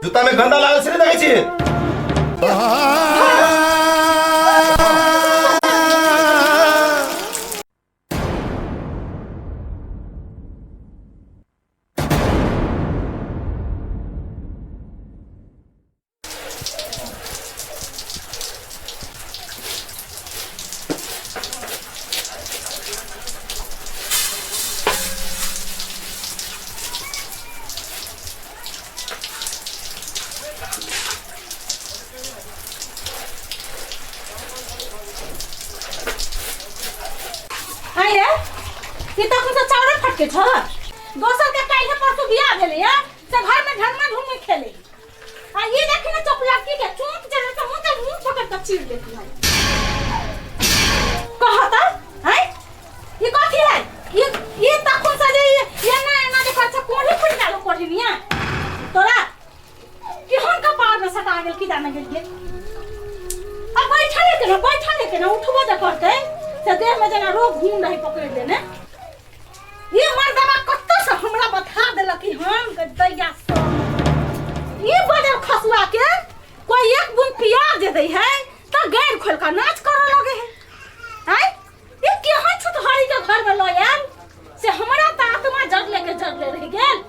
जूता में गंदा लागल से नहीं देखै छी। के छ दोसर के काहे परसु बियाह भेले या से घर में ढंग में घूम खेले आ ये देखी ना चुप लड़की के चूक जरे तो मुंह पकड़ के चीर देती है कहता है ये कथी है ये तखन से ये ना देखा छ कोड़ी फुट डालो कोड़ी निया तोरा कि हम का पार में सटा गेल की जाने गेल अब बैठा ले के ना उठबो दे करते से देह में जना रोग घूम रही पकड़ लेने ये मर्दवा कत्तो से हमरा बता देला कि हम गदैया सो ये बदल खसुआ के कोई एक बूंद प्याज दे है त गैर खोल का नाच करे लगे है ये केहन छुतहरी के घर में लयल से हमरा त आत्मा जगले रह गेल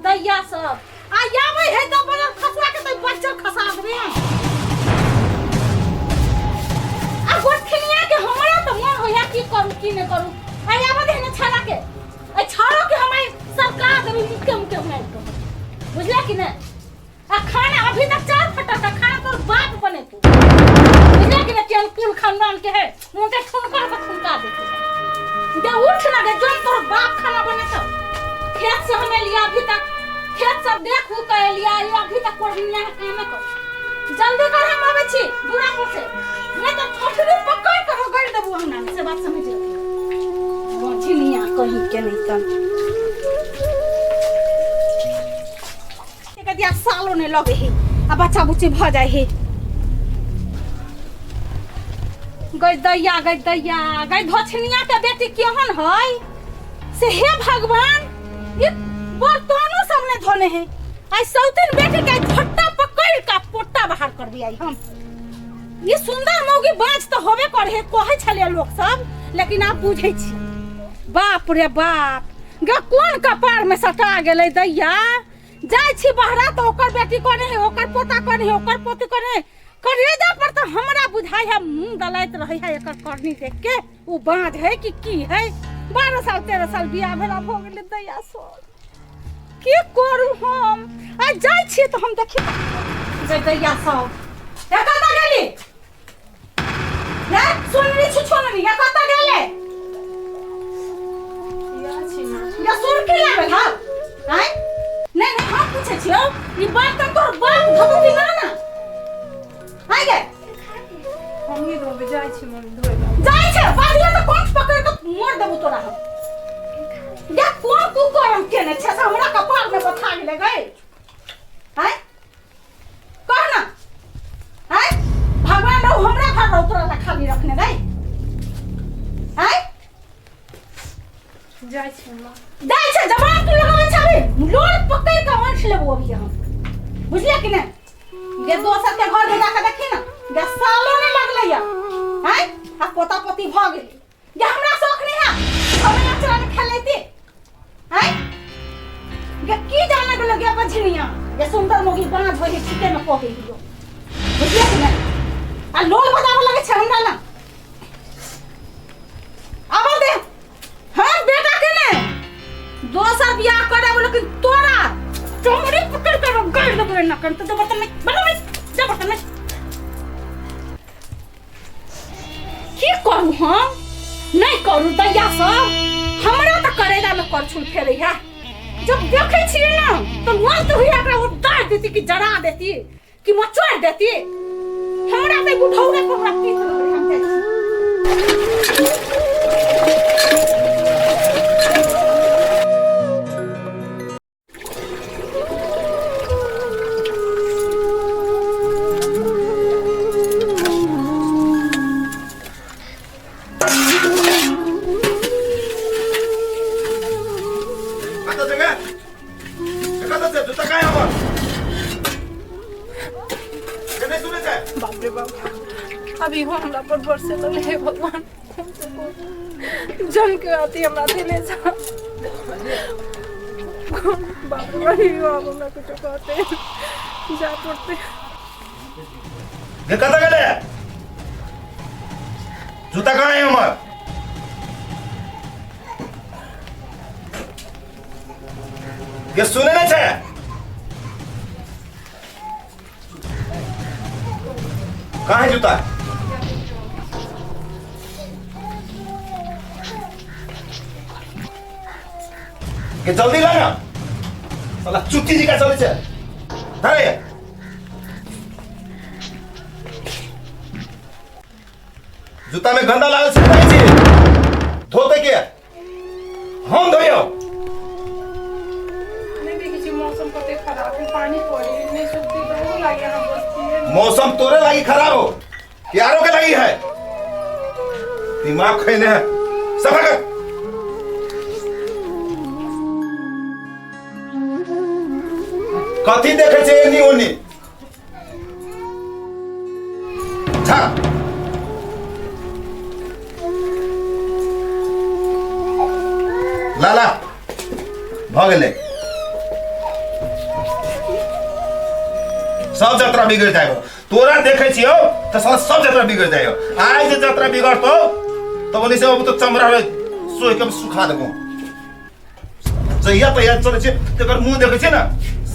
दैया सब आ आवे है त बदल खसुआ के त बच्चा खसा देबे आ गोठनिया के हमरा त मन होया की करू की न करू आ आवे दे न छाला के छाड़ो के हमारी सरकार कभी मुक्के बनाई को बुझला कि ना आ खाना अभी तक चार फटा का खाना तो बाप बने तू बुझला कि ना चल कुल खानदान के है मुंह ठुनकर को ठुनका दे ये उठ ना दे जो तोर बाप खाना बने तो खेत से हमें लिया अभी तक खेत सब देख उ कह लिया ये अभी तक कोड़िया के काम कर जल्दी कर हम आवे छी दूरा पर से नहीं तो छोटू पकड़ कर गड़ देबो हमरा से बात समझ ले गोठनिया कहीं के नहीं तन कदिया सालों ने लगे है आ बच्चा बुच्ची भ जाए है गदैया गई धछनिया के बेटी केहन है से हे भगवान ये बर्तनों सामने धोने है आई सौतीन बेटी के झट्टा पकड़ का पोट्टा बाहर कर दिया हम ये सुंदर मौगी बाज तो होबे करे है कहै छले लोग सब लेकिन आप बुझै छी बाप रे बाप गे कोन कपार में सटा गेलै दैया जाय छी बहरा तो ओकर बेटी कोने है ओकर पोता कोने है ओकर पोती कोने है करेजा पर तो हमरा बुझाय है मुंह दलाइत रहे है एकर करनी देख के उ बांझ है कि की है 12 साल 13 साल बियाह भेला भ गेलै दैया सो की करू हम आ जाय छी तो हम देखी जे दैया सो ए कता गेली ना सुनरी छुछोनरी या कता गेले या सुन के लावे हा हैं नहीं हम पूछे छियो ई बात तो तोर बाप धबो कि ना आइ गे हम ही दो जाय छी मन धोय जाय छे बादिया तो कोन पकड़ के मोड़ देबो तोरा हम या कोन तू करम केने छे से हमरा कपार में बथा गेले गए हैं कह ना हैं भगवान रो हमरा घर रो तोरा खाली रखने गए हैं जाय छी मां जाय छे जवान तू लगावे छाबे लोल पकड़ के अंश लेबो अभी हम बुझलिए कि नहीं ये दोसर के घर में जाके देखी ना गे सालों ने लगले या हैं आ पोता पोती भ गेली ये हमरा शौक नहीं है हम अचरा में खेलैती हैं गे की जाने के लगे बझनिया ये सुंदर मोगी बांझ होई छिटे में पोके हियो बुझलिए कि नहीं आ लोल बजावे लगे छे हमरा ना आवा दे हां बेटा के ने दोसर बियाह करे लेकिन तोरा चोरी पकड़ कर गड़ देबे ना कर तो बर्तन में बर्तन में की करू हम नहीं करू दैया सब हमरा त करेला में करछुल फेरै है जब देखे छिए ना तो मन तो हुआ एकरा उतार देती कि जरा देती कि मचोड़ देती हमरा त उठौरे पर रखती हम जाई अभी हो हमरा पर बरसे लगे हे भगवान जन के आती हमरा दिले जा बाप रे बाप हमरा कुछ कहते जा पड़ते ये कता गेले जूता कहाँ है हमार ये सुने नहीं छे कहाँ है जूता ये जल्दी लाना साला चुट्टी जी का चले छे धरे जूता में गंदा लागल से नहीं छी धोते के हम धोयो नहीं देखी छी मौसम कते खराब है पानी पड़े नहीं सूखती बहुत लागे यहां बस्ती है मौसम तोरे लगी खराब हो यारों के लगी है दिमाग खेने है सफा कर कथी देखे छे एनी ओनी छा लाला भ गेले सब यात्रा बिगड़ जाएगा तोरा देखे छियो तो सब यात्रा बिगड़ जाएगा आज जे यात्रा बिगड़तो तो बोली से अब तो चमड़ा रे सोई के सुखा देबो जहिया तो याद चले छे तेकर मुंह देखे छे ना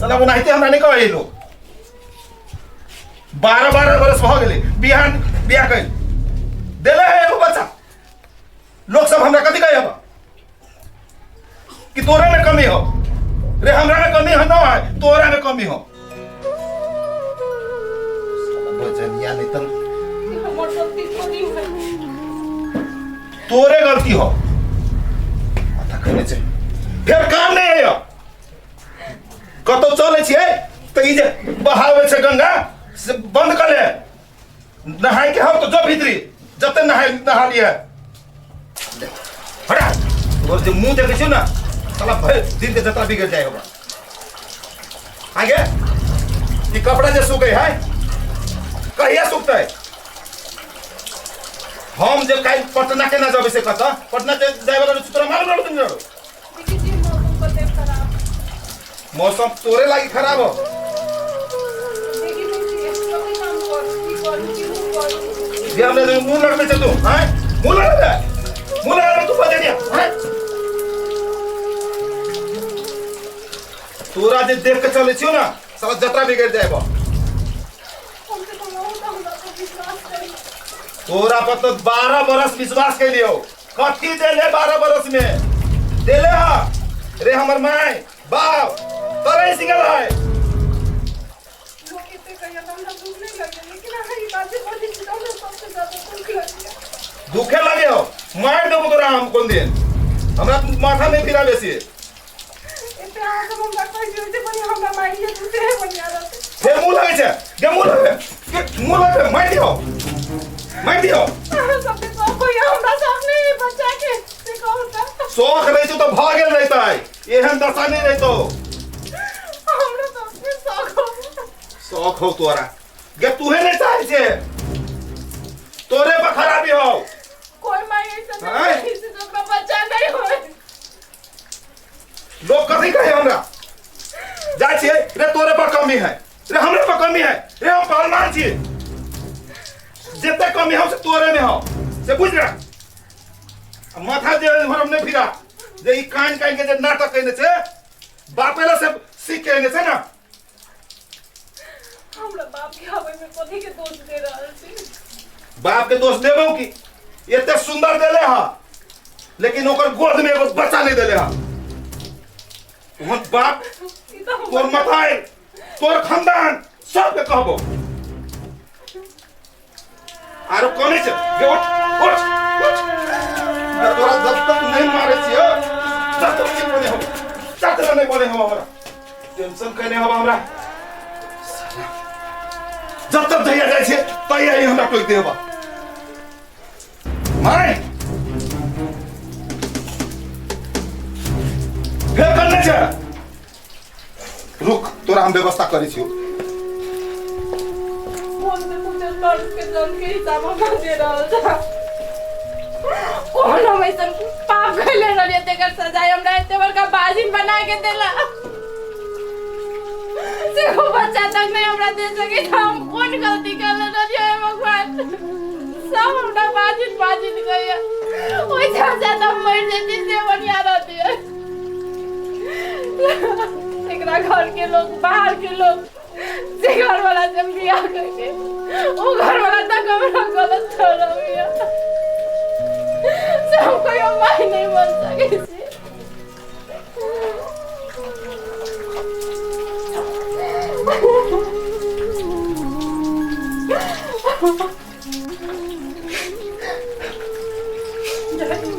साला बनाइते हमरा नहीं कहे लोग 12 वर्ष हो गेले बिहान बियाह कर देले है एगो बच्चा लोग सब हमरा कथी कहे अब कि तोरा में कमी हो रे हमरा में कमी है ना है तोरा में कमी हो बजनिया नहीं तन हमर गलती थोड़ी है तोरे गलती हो आता कहने छे फिर काम नहीं है कतो चले छिए तो ई जे बहावे छे गंगा से बंद कर ले नहाय के हम तो जो भीतरी जते नहा लिया हटा और जो मुंह देखे छो ना साला भर दिन के जतरा बिगड़ जाएगा आगे ये कपड़ा जो सूख गई है कहिया सूखता है हम जो कल पटना के ना जाबे से कहता पटना के जाए वाला तोरा मालूम ना तुम जाओ देखी छी मौसम कते खराब मौसम तोरे लागी खराब हो देखी छी कभी काम कर की ये हमने मुंह लग में चल तू हैं मुंह लग तू बजे दिया हैं तोरा जे देख के चले छियो ना साला जतरा बिगड़ जाएगा हमसे तो बहुत हमरा पर विश्वास कर तोरा पर तो 12 बरस विश्वास के लियो कथी देले 12 बरस में देले हा रे हमर माय बाप तोरे सिंगल है लोग कितने कहिया तो हमरा दुख नहीं लगे लेकिन हमारी बात से बड़ी चीजों में सबसे ज्यादा दुख लगे दुखे लगे हो मार देबो तोरा हम कोन दिन हमरा माथा में फिरा बेसी इतने आगे हम रखा है जो बनी हमरा माइंड में दूसरे है बनिया रहते फिर मुंह लगे छे के मुंह लगे मार दियो सबसे तो कोई हमरा सामने बच्चा के से कहता शौक रही तो भागेल रहता है एहन दशा नहीं रहतो हमरा तो अपने शौक हो तोरा गे तूहे नहीं चाहे छे तोरे पर खराबी हो कोई माई ऐसा नहीं से जो का बच्चा नहीं होए लोग कथी कहे हमरा जाय छे रे तोरे पर कमी है रे हमरे पर कमी है रे हम पहलवान छी जितने कमी हो से तोरे में हो से बुझ रहा माथा जे हम ने फिरा जे ई कान के जे नाटक कहने छे बापेला से सीख कहने छे ना हमरा बाप के हवे में कथी के दोष दे रहल छी बाप के दोष देबो की एते सुंदर देले हा लेकिन ओकर गोद में एगो बच्चा नहीं देले हा तुम बाप तोर मताई तोर खानदान सब के कहबो आरो कोने छे गे उठ तोरा जब तक नहीं मारे छियो तब तक ठीक नहीं हो तब तक नहीं बोले हो हमरा टेंशन कहने हो हमरा जब तक जइया जाय छे तइया ही हमरा टोक देबा मारे फिर करने छे रुक तोरा हम व्यवस्था करै छियो फोन में पूछल कर्ज के जन के हिसाब में दे रहल था कौन हम ऐसा पाप कैले रहिए तेकर सजाए हमरा एते बड़का बाजिन बना के देला से वो बच्चा तक नहीं हमरा दे सके हम कौन गलती कर रहिए भगवान सब हमरा बाजिन गया ओइ जैसे तो मर जेती से बढ़िया रहती है एकरा घर के लोग बाहर के लोग जे घर वाला से बियाह करके वो घर वाला तक हमरा गलत कर रही है सब कोई माय नहीं बन सके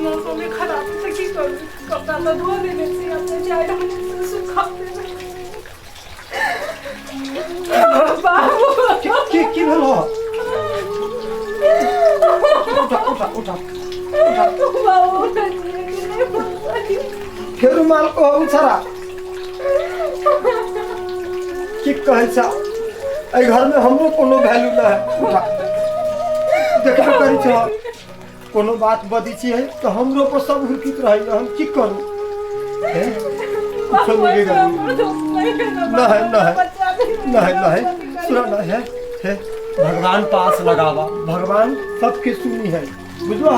मौसम में खराब है की करूं कपड़ा तो धो देने से अपने जाए हम सुखा देने बाबू की भेलो उठा बाबू फिर रुमाल को उछरा की कहै छ ए घर में हमरो कोनो वैल्यू ना है उठा देखबे करी छ कोनो बात बदी छी है तो हमरो पर सब हुकित रही हम की करू हैं कुछ नहीं सुना ना है भगवान पास लगावा भगवान सबके सुनी है बुझलो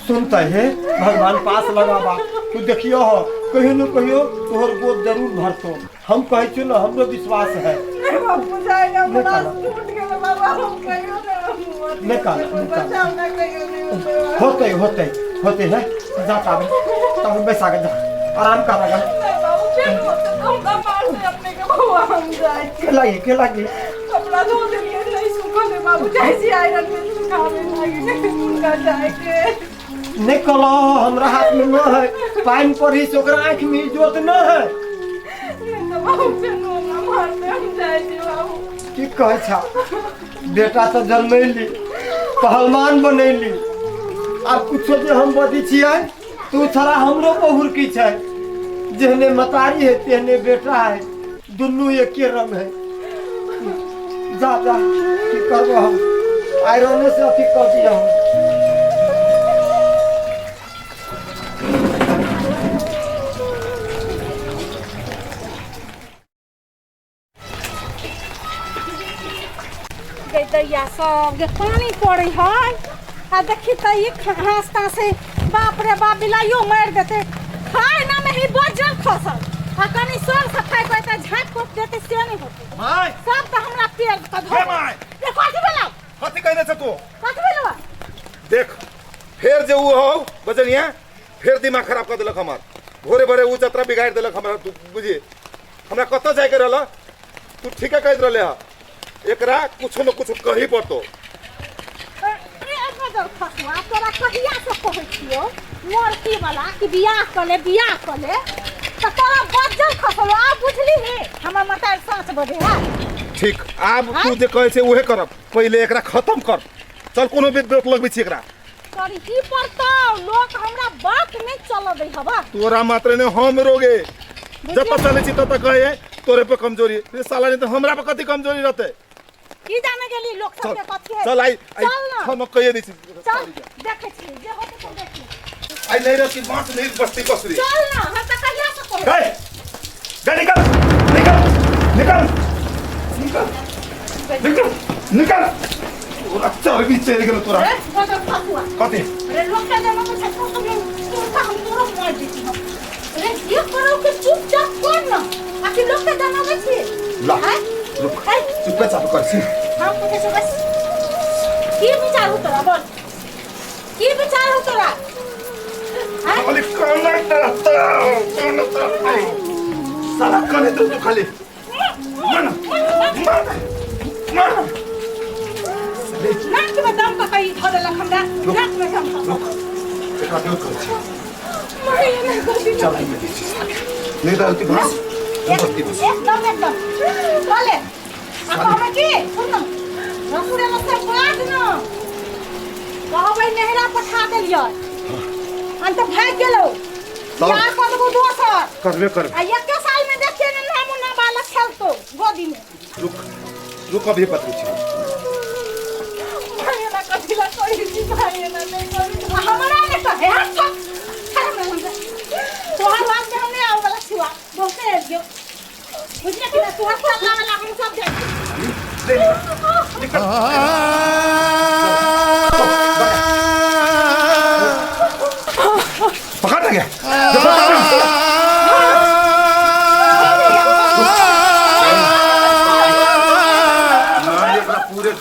सुनते है भगवान पास लगावा तू देखियो हो कहियो न कहियो तोहर गोद जरूर भरतो हम कहै छी ना हमरो विश्वास है होते है जाता तब बैसा के जा आराम करेगा के लगी कपड़ा धो देलिए नहीं सुखले बाबू जैसे आयरन में सुखावे लागे उनका जाए के निकलो हमरा हाथ में न है पानी पड़ी से ओकरा आंख में इज्जत न है तो बाबू पे नो ना मार में हम जाए बाबू की कहै छ बेटा तो जन्मैली पहलवान बनैली आब कुछो जे हम बदी छियै तू थोड़ा हमरो बहुर की छै जेहने मतारी है तेहने बेटा है दुनू एके रंग है जा की करबो हम आयरन से अथी कर दिया हम दैया सब पानी पड़े है आ देखी त ई हंसता से बाप रे बाप बिलाइयो मार देते खाए ना में ही बजल खसल आ कनी सोर सफाई कोई त झाट कोट देते से नहीं होते माय सब त हमरा पेड़ क धो माय ये कथि भेला कथि कहने छ तू कथि भेला देख फिर जे ऊ हो बजनिया फिर दिमाग खराब कर देलक हमार भोरे भोरे ऊ जतरा बिगाड़ देलक हमरा तू बुझी हमरा कत जाय के रहल तू ठीक है कहत रहले एकरा कुछ न कुछ कही पड़तो फसुआ तोरा कहिया से कहै छियो मोरती वाला कि बियाह कर ले त तोरा बजल खसल आ बुझली हे हमर मतार साँच बजे है ठीक आब तू जे कहै छै उहे करब पहिले एकरा खत्म कर चल कोनो बेत लगबै छी एकरा करी की पड़तो लोग हमरा बात नहीं चल दे हवा तोरा मात्र ने हम रोगे जब पता चले छी त कहे तोरे पे कमजोरी रे साला ने तो हमरा पे कथि कमजोरी रहते की जाने गेली लोग सब के कथि है चल आई हम कहिए दी चल देखे छी जे होते तो देखी आई नहीं रहती बात नहीं बस्ती कसरी चल ना हम त कहिया से कहै गए निकल और अच्छा भी चले गेलो तोरा अरे बजल फसुआ कथि अरे लोग के जमा में छतो तो हम तोरा मार देती हम अरे ये करो कि चुपचाप कर ना आखिर लोग के जमा में छी ला रुक चुपचाप कर छी हम पूछे छ बस की विचार हो तोरा बोल की विचार हो तोरा खाली साला कने तो खाली मन नाक में दम का कहीं धो देलक हमरा नाक में दम रुक एकरा दूर कर छी मरे नहीं करती चल आई में नहीं डालती बस एकदम चले अब हमें की सुन रसुरे में से बात न कहबै नहरा पठा देलियै अंत भाग गेलो या करबो दोसर करबे कर आ एक साल में देखिए ना हम ना बालक खेलतो गोदी में रुक रुक अभी पत्र छी भाई ना कथिला कोई जी भाई ना नहीं कोई हमरा ने तो है तो तोहर बात में हमने आओ वाला छुआ बहुते है जो बुझिए कि ना तोहर साथ वाला हम सब देख निकल पकड़ गया पूरे